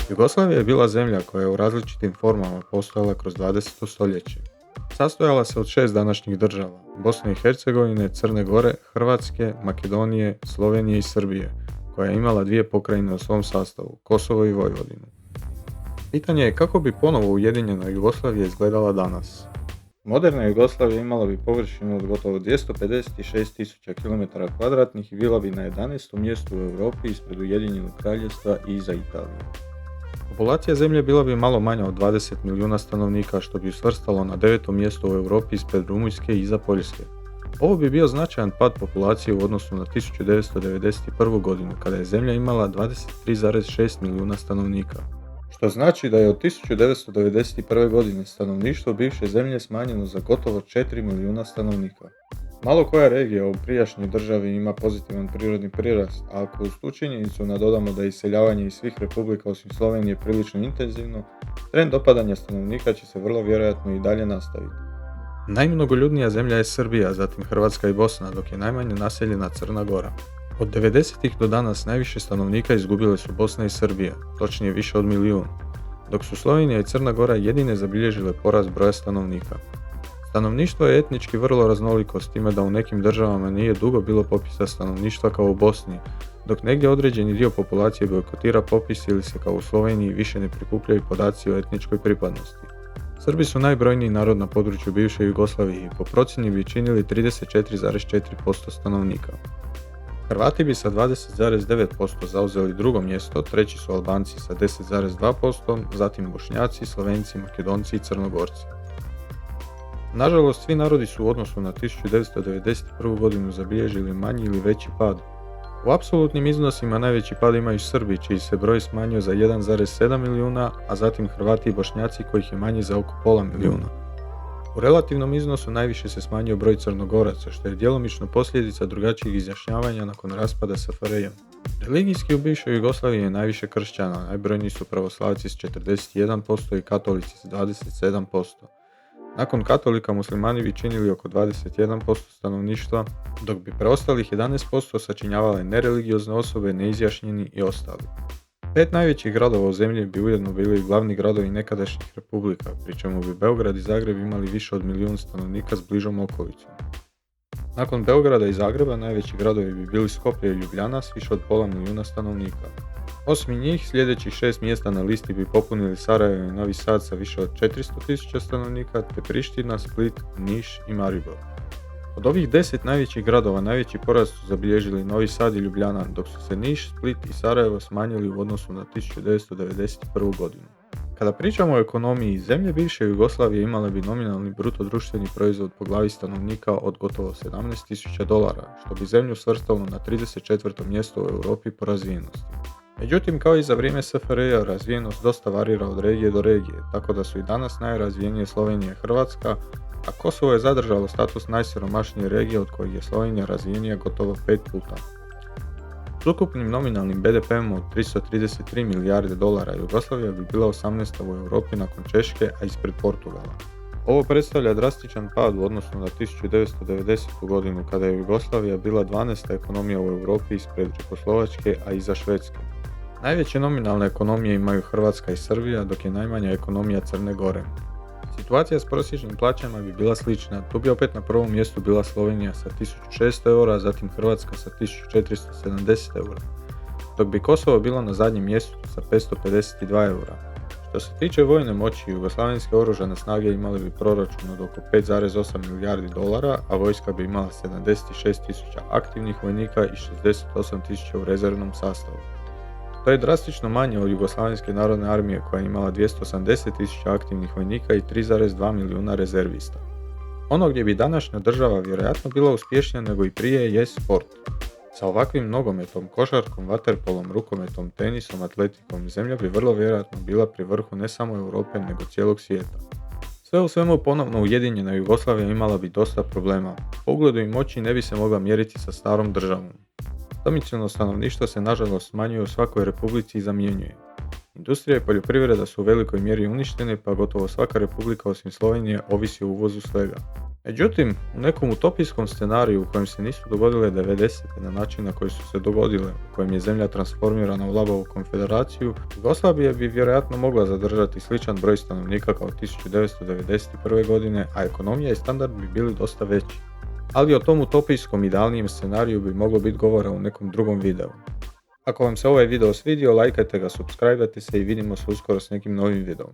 Jugoslavija je bila zemlja koja je u različitim formama postojala kroz 20. stoljeće. Sastojala se od 6 današnjih država: Bosne i Hercegovine, Crne Gore, Hrvatske, Makedonije, Slovenije i Srbije, koja je imala dvije pokrajine u svom sastavu, Kosovo i Vojvodinu. Pitanje je kako bi ponovo ujedinjena Jugoslavija izgledala danas. Moderna Jugoslavija imala bi površinu od gotovo 256.000 km2 i bila bi na 11. mjestu u Europi ispred Ujedinjenog kraljevstva i iza Italije. Populacija zemlje bila bi malo manja od 20 milijuna stanovnika, što bi ju svrstalo na 9. mjesto u Europi ispred Rumunjske i iza Poljske. Ovo bi bio značajan pad populacije u odnosu na 1991. godinu, kada je zemlja imala 23,6 milijuna stanovnika. Što znači da je od 1991. godine stanovništvo bivše zemlje smanjeno za gotovo 4 milijuna stanovnika. Malo koja regija u prijašnjoj državi ima pozitivan prirodni prirast, a ako uz tu činjenicu nadodamo da je iseljavanje iz svih republika osim Slovenije prilično intenzivno, trend opadanja stanovnika će se vrlo vjerojatno i dalje nastaviti. Najmnogoljudnija zemlja je Srbija, zatim Hrvatska i Bosna, dok je najmanje naseljena Crna Gora. Od 90-ih do danas najviše stanovnika izgubile su Bosna i Srbija, točnije više od milijun, dok su Slovenija i Crna Gora jedine zabilježile porast broja stanovnika. Stanovništvo je etnički vrlo raznoliko, s time da u nekim državama nije dugo bilo popisa stanovništva kao u Bosni, dok negdje određeni dio populacije bojkotira popis ili se kao u Sloveniji više ne prikupljaju podaci o etničkoj pripadnosti. Srbi su najbrojniji narod na području bivše Jugoslavije i po procjeni bi činili 34,4% stanovnika. Hrvati bi sa 20,9% zauzeli drugo mjesto, treći su Albanci sa 10,2%, zatim Bošnjaci, Slovenci, Makedonci i Crnogorci. Nažalost, svi narodi su u odnosu na 1991. godinu zabilježili manji ili veći pad. U apsolutnim iznosima najveći pad imaju Srbi, čiji se broj smanjio za 1,7 milijuna, a zatim Hrvati i Bošnjaci kojih je manji za oko pola milijuna. U relativnom iznosu najviše se smanjio broj Crnogoraca, što je djelomično posljedica drugačijeg izjašnjavanja nakon raspada SFRJ. Religijski u bivšoj Jugoslaviji je najviše kršćana, najbrojniji su pravoslavci s 41% i katolici s 27%. Nakon katolika muslimani bi činili oko 21% stanovništva, dok bi preostalih 11% sačinjavale nereligiozne osobe, neizjašnjeni i ostali. 5 najvećih gradova u zemlji bi ujedno bili glavni gradovi nekadašnjih republika, pri čemu bi Beograd i Zagreb imali više od milijun stanovnika s bližom okolicom. Nakon Beograda i Zagreba najveći gradovi bi bili Skoplje i Ljubljana s više od pola milijuna stanovnika. Osim njih, sljedećih 6 mjesta na listi bi popunili Sarajevo i Novi Sad sa više od 400.000 stanovnika, te Priština, Split, Niš i Maribor. Od ovih 10 najvećih gradova najveći porast su zabilježili Novi Sad i Ljubljana, dok su se Niš, Split i Sarajevo smanjili u odnosu na 1991. godinu. Kada pričamo o ekonomiji, zemlje bivše Jugoslavije imale bi nominalni bruto društveni proizvod po glavi stanovnika od gotovo $17.000, što bi zemlju svrstalo na 34. mjesto u Europi po razvijenosti. Međutim, kao i za vrijeme SFRJ, razvijenost dosta varira od regije do regije, tako da su i danas najrazvijenije Slovenija i Hrvatska, a Kosovo je zadržalo status najsiromašnije regije od kojih je Slovenija razvijenija gotovo 5 puta. S ukupnim nominalnim BDP-om od $333 milijarde, Jugoslavija bi bila 18. u Europi nakon Češke, a ispred Portugala. Ovo predstavlja drastičan pad u odnosu na 1990. godinu, kada je Jugoslavija bila 12. ekonomija u Europi ispred Čekoslovačke, a iza Švedske. Najveće nominalne ekonomije imaju Hrvatska i Srbija, dok je najmanja ekonomija Crne Gore. Situacija s prosječnim plaćama bi bila slična, tu bi opet na prvom mjestu bila Slovenija sa 1600 eura, zatim Hrvatska sa 1470 eura, dok bi Kosovo bilo na zadnjem mjestu sa 552 eura. Što se tiče vojne moći, jugoslavenske oružane snage imali bi proračun od oko 5,8 milijardi dolara, a vojska bi imala 76.000 aktivnih vojnika i 68.000 u rezervnom sastavu. To je drastično manje od Jugoslavenske narodne armije koja je imala 280.000 aktivnih vojnika i 3,2 milijuna rezervista. Ono gdje bi današnja država vjerojatno bila uspješnija nego i prije je sport. Sa ovakvim nogometom, košarkom, vaterpolom, rukometom, tenisom, atletikom, zemlja bi vrlo vjerojatno bila pri vrhu ne samo Europe nego cijelog svijeta. Sve u svemu ponovno ujedinjena Jugoslavija imala bi dosta problema. Po ugledu i moći ne bi se mogla mjeriti sa starom državom. Domicilno stanovništvo se nažalost smanjuje u svakoj republici i zamjenjuje. Industrija i poljoprivreda su u velikoj mjeri uništene, pa gotovo svaka republika osim Slovenije ovisi o uvozu svega. Međutim, u nekom utopijskom scenariju u kojem se nisu dogodile 90. na način na koji su se dogodile, u kojem je zemlja transformirana u labavu konfederaciju, Jugoslavija bi vjerojatno mogla zadržati sličan broj stanovnika kao 1991. godine, a ekonomija i standard bi bili dosta veći. Ali o tom utopijskom idealnijem scenariju bi moglo biti govora u nekom drugom videu. Ako vam se ovaj video svidio, lajkajte ga, subscribeajte se i vidimo se uskoro s nekim novim videom.